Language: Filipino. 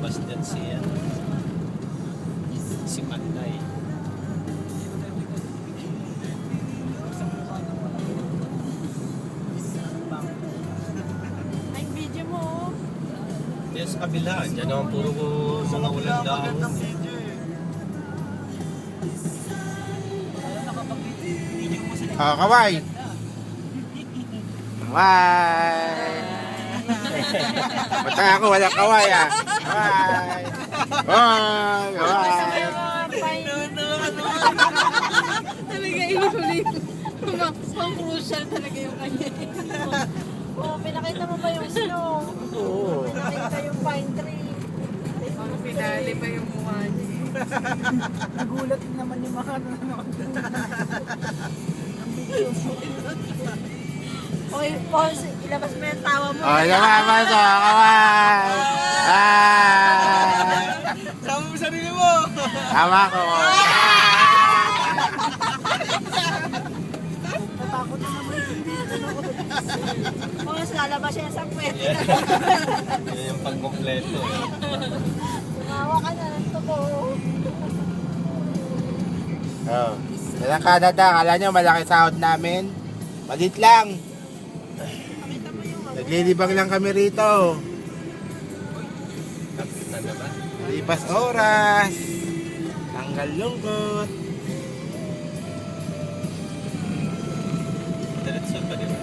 lalabas dyan si Panday. Ay, video mo. Yes, kabila. Diyan naman puro mga ulan dahon. Oh, kaway. Kaway. Basta ako walang kaway ah. Kaway. Oh, kaway. Talaga inulit. Pang crucial talaga yung kanya. Oh, pinakita mo ba yung snow? Oo. Pinakita yung pine tree. Pinali pa yung mukha niya. Nagulat din naman yung mga nanonood. Okay, pause. Ilabas mo yung tawa mo. Oh, naman to, kaway. Ah. Sama mo sarili mo! Tama ko. Natakot na naman yung hindi. Pause, lalabas siya sa kwet. Yan yung pagkompleto. Tumawa ka na ng tubo. Oh. Walang Canada, kala nyo malaki sahod namin. Malit lang. Naglilibang lang kami rito. Kapitan na ba? Lipas oras. Tanggal lungkot. Diretso pa di ba?